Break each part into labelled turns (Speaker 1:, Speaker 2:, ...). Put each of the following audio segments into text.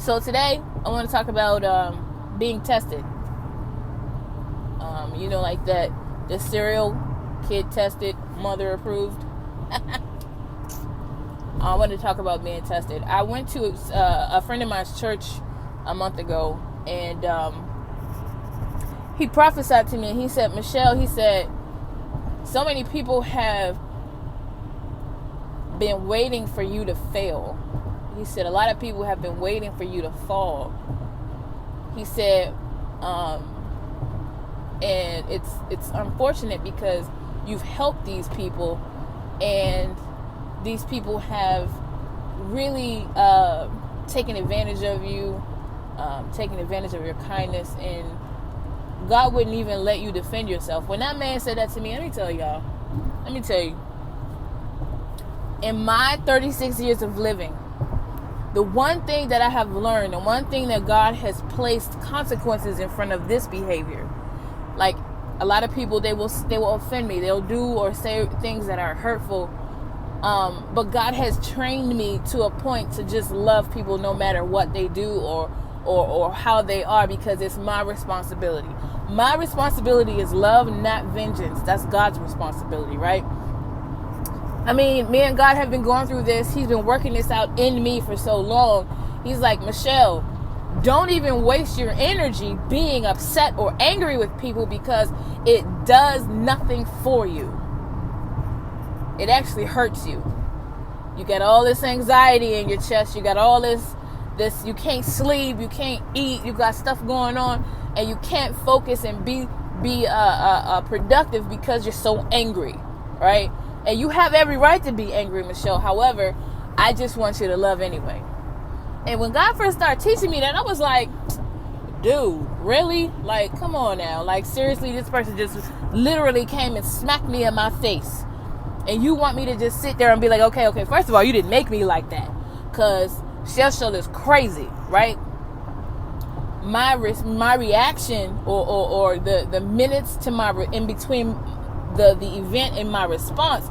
Speaker 1: So today I want to talk about being tested. Like that, the cereal, kid tested, mother approved. I want to talk about being tested. I went to a friend of mine's church a month ago, and he prophesied to me, and he said, Michelle, he said, so many people have been waiting for you to fail. He said, a lot of people have been waiting for you to fall. He said, and it's unfortunate because you've helped these people, and these people have really taken advantage of you, taken advantage of your kindness, and God wouldn't even let you defend yourself. When that man said that to me, let me tell you, in my 36 years of living, the one thing that I have learned, the one thing that God has placed consequences in front of this behavior. Like, a lot of people, they will offend me. They'll do or say things that are hurtful. But God has trained me to a point to just love people no matter what they do or how they are, because it's my responsibility. My responsibility is love, not vengeance. That's God's responsibility, right? I mean, me and God have been going through this. He's been working this out in me for so long. He's like, Michelle, don't even waste your energy being upset or angry with people, because it does nothing for you. It actually hurts you. You got all this anxiety in your chest. You got all this, you can't sleep, you can't eat, you got stuff going on, and you can't focus and be productive because you're so angry, right? And you have every right to be angry, Michelle. However, I just want you to love anyway. And when God first started teaching me that, I was like, dude, really? Like, come on now. Like, seriously, this person just literally came and smacked me in my face. And you want me to just sit there and be like, okay, first of all, you didn't make me like that. Because Shell is crazy, right? My reaction or the minutes to in between the event and my response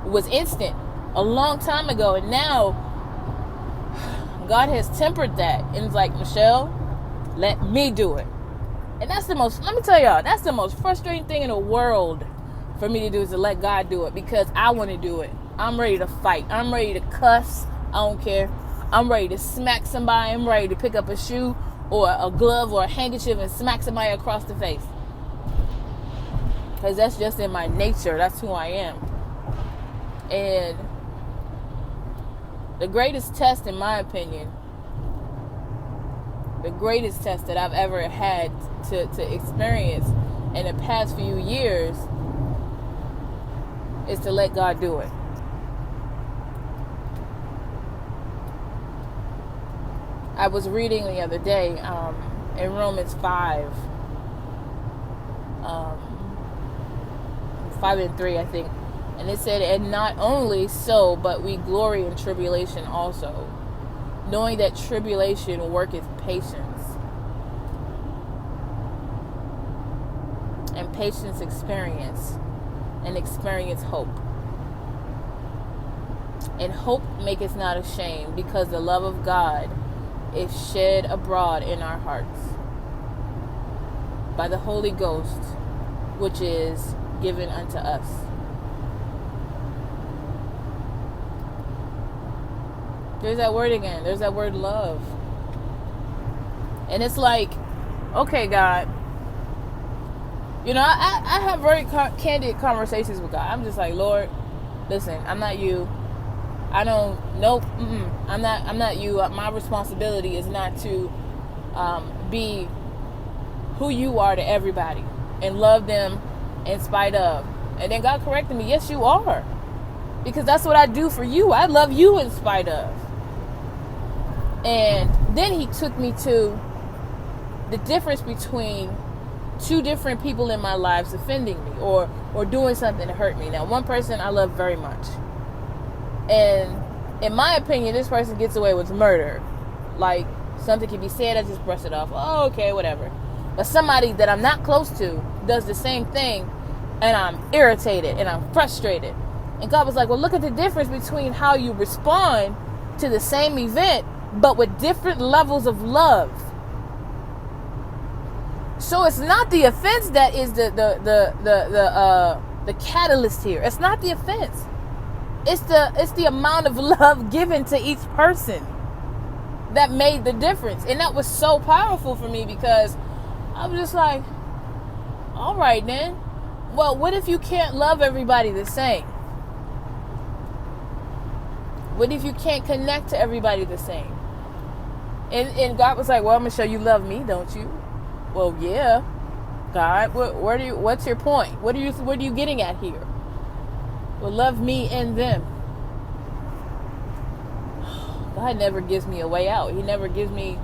Speaker 1: was instant a long time ago. And now God has tempered that, and it's like, Michelle, let me do it. And let me tell y'all, that's the most frustrating thing in the world for me to do, is to let God do it, because I want to do it. I'm ready to fight. I'm ready to cuss. I don't care. I'm ready to smack somebody. I'm ready to pick up a shoe or a glove or a handkerchief and smack somebody across the face. Because that's just in my nature. That's who I am. And the greatest test, in my opinion, the greatest test that I've ever had to experience in the past few years is to let God do it. I was reading the other day in Romans 5, 5:3, I think. And it said, and not only so, but we glory in tribulation also, knowing that tribulation worketh patience, and patience experience, and experience hope. And hope maketh not ashamed, because the love of God is shed abroad in our hearts by the Holy Ghost, which is given unto us. There's that word again. There's that word love. And it's like, okay, God, I have very candid conversations with God. I'm just like, Lord, listen, I'm not you. I'm not you. My responsibility is not to be who you are to everybody and love them in spite of. And then God corrected me. Yes, you are. Because that's what I do for you. I love you in spite of. And then he took me to the difference between two different people in my lives offending me or doing something to hurt me. Now, one person I love very much. And in my opinion, this person gets away with murder. Like, something can be said, I just brush it off. Oh, okay, whatever. But somebody that I'm not close to does the same thing, and I'm irritated and I'm frustrated. And God was like, well, look at the difference between how you respond to the same event but with different levels of love. So it's not the offense that is the catalyst here. It's not the offense. It's the amount of love given to each person that made the difference. And that was so powerful for me, because I was just like, all right then. Well, what if you can't love everybody the same? What if you can't connect to everybody the same? And God was like, well, Michelle, you love me, don't you? Well, yeah. God, what's your point? What are you getting at here? Well, love me and them. God never gives me a way out. He never gives me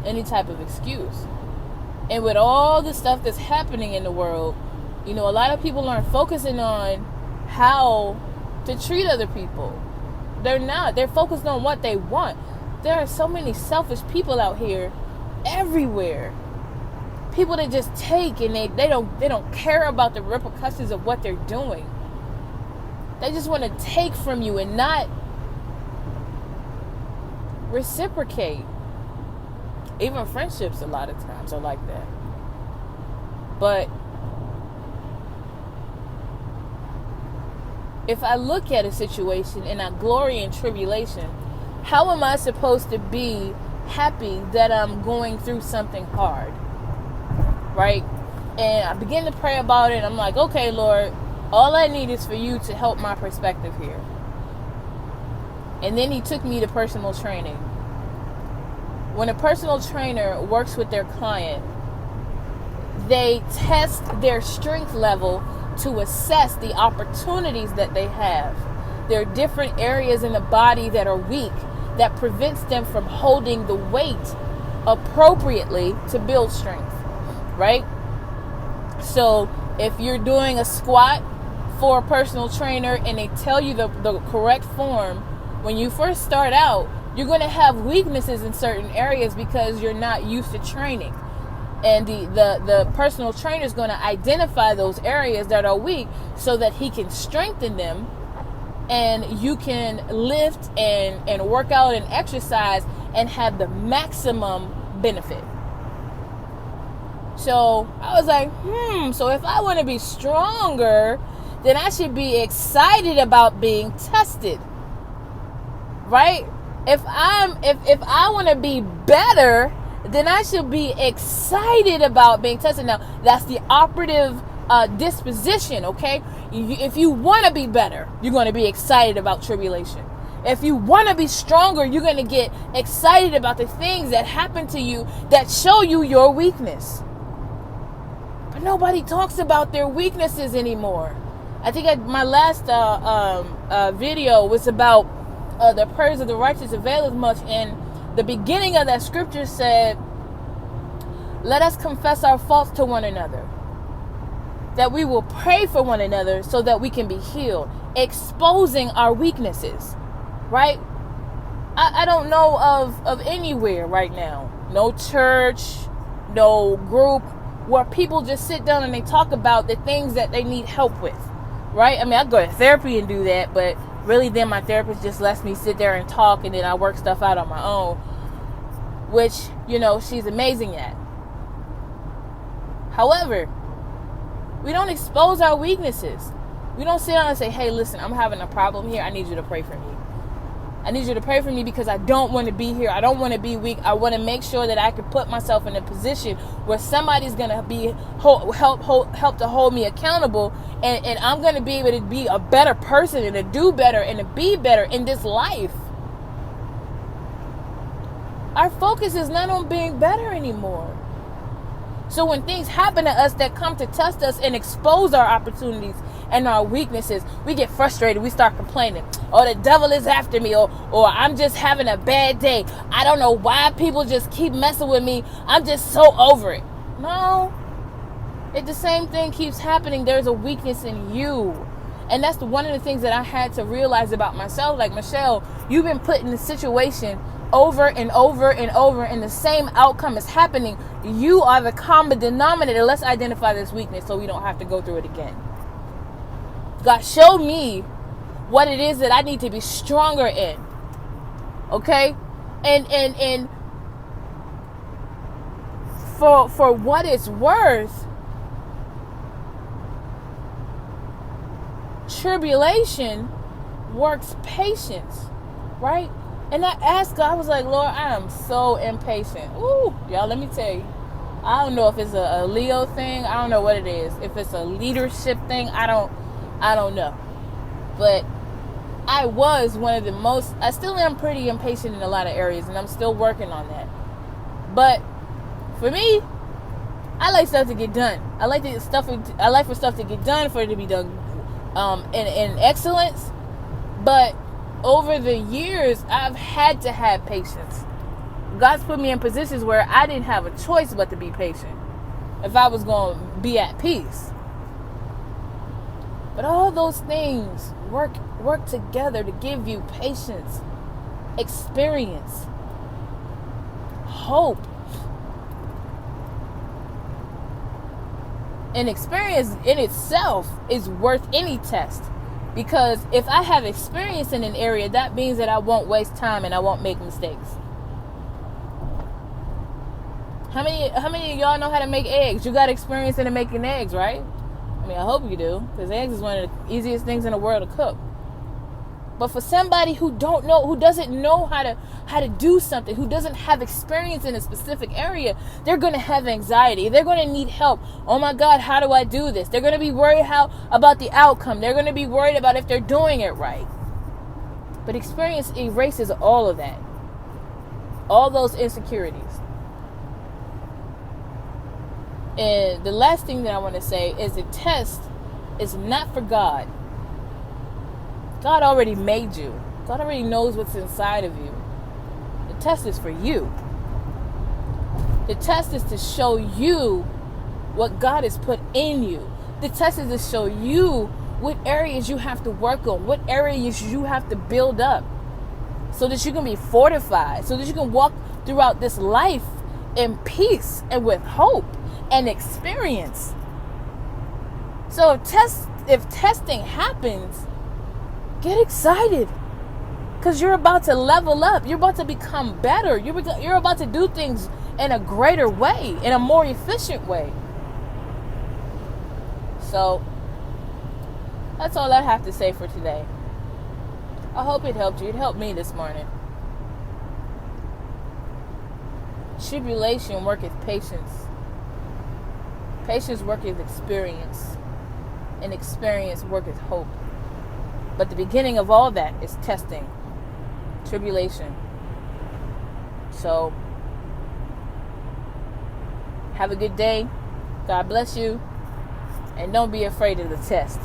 Speaker 1: any type of excuse. And with all the stuff that's happening in the world, a lot of people aren't focusing on how to treat other people. They're not. They're focused on what they want. There are so many selfish people out here everywhere. People that just take, and they don't care about the repercussions of what they're doing. They just want to take from you and not reciprocate. Even friendships a lot of times are like that. But if I look at a situation and I glory in tribulation, how am I supposed to be happy that I'm going through something hard? Right? And I begin to pray about it, and I'm like, okay, Lord, all I need is for you to help my perspective here. And then he took me to personal training. When a personal trainer works with their client, they test their strength level to assess the opportunities that they have. There are different areas in the body that are weak that prevents them from holding the weight appropriately to build strength, right? So if you're doing a squat for a personal trainer and they tell you the correct form, when you first start out, you're going to have weaknesses in certain areas because you're not used to training. And the personal trainer is going to identify those areas that are weak so that he can strengthen them, and you can lift and work out and exercise and have the maximum benefit. So I was like, so if I want to be stronger, then I should be excited about being tested, right? If I want to be better, then I should be excited about being tested. Now, that's the operative disposition, okay? If you want to be better, you're going to be excited about tribulation. If you want to be stronger, you're going to get excited about the things that happen to you that show you your weakness. But nobody talks about their weaknesses anymore. I think my last video was about the prayers of the righteous availeth much, and the beginning of that scripture said, let us confess our faults to one another, that we will pray for one another so that we can be healed, exposing our weaknesses, right? I don't know of anywhere right now, no church, no group, where people just sit down and they talk about the things that they need help with, right? I mean, I go to therapy and do that, but really then my therapist just lets me sit there and talk, and then I work stuff out on my own, which, she's amazing at. However, we don't expose our weaknesses. We don't sit down and say, hey, listen, I'm having a problem here. I need you to pray for me. I need you to pray for me because I don't want to be here. I don't want to be weak. I want to make sure that I can put myself in a position where somebody's going to be help to hold me accountable, and I'm going to be able to be a better person and to do better and to be better in this life. Our focus is not on being better anymore. So when things happen to us that come to test us and expose our opportunities and our weaknesses, we get frustrated. We start complaining. Oh, the devil is after me. Or I'm just having a bad day. I don't know why people just keep messing with me. I'm just so over it. No. If the same thing keeps happening, there's a weakness in you. And that's one of the things that I had to realize about myself. Like, Michelle, you've been put in a situation over and over and over, and the same outcome is happening. You are the common denominator. Let's identify this weakness so we don't have to go through it again. God, show me what it is that I need to be stronger in. Okay? And for what it's worth, tribulation works patience, right? And I asked God, I was like, Lord, I am so impatient. Ooh, y'all, let me tell you. I don't know if it's a Leo thing. I don't know what it is. If it's a leadership thing, I don't know. But I was one of the most, I still am pretty impatient in a lot of areas, and I'm still working on that. But for me, I like stuff to get done. I like for stuff to get done, for it to be done in excellence. But over the years, I've had to have patience. God's put me in positions where I didn't have a choice but to be patient if I was going to be at peace. But all those things work together to give you patience, experience, hope. And experience in itself is worth any test. Because if I have experience in an area, that means that I won't waste time and I won't make mistakes. How many of y'all know how to make eggs? You got experience in making eggs, right? I mean, I hope you do, because eggs is one of the easiest things in the world to cook. But for somebody who doesn't know how to do something, who doesn't have experience in a specific area, they're going to have anxiety. They're going to need help. Oh my God, how do I do this? They're going to be worried about the outcome. They're going to be worried about if they're doing it right. But experience erases all of that. All those insecurities. And the last thing that I want to say is the test is not for God. God already made you. God already knows what's inside of you. The test is for you. The test is to show you what God has put in you. The test is to show you what areas you have to work on, what areas you have to build up, so that you can be fortified, so that you can walk throughout this life in peace and with hope and experience. So if testing happens, get excited, because you're about to level up. You're about to become better. You're about to do things in a greater way, in a more efficient way. So that's all I have to say for today. I hope it helped you. It helped me this morning. Tribulation worketh patience. Patience worketh experience. And experience worketh hope. But the beginning of all that is testing. Tribulation. So, have a good day. God bless you. And don't be afraid of the test.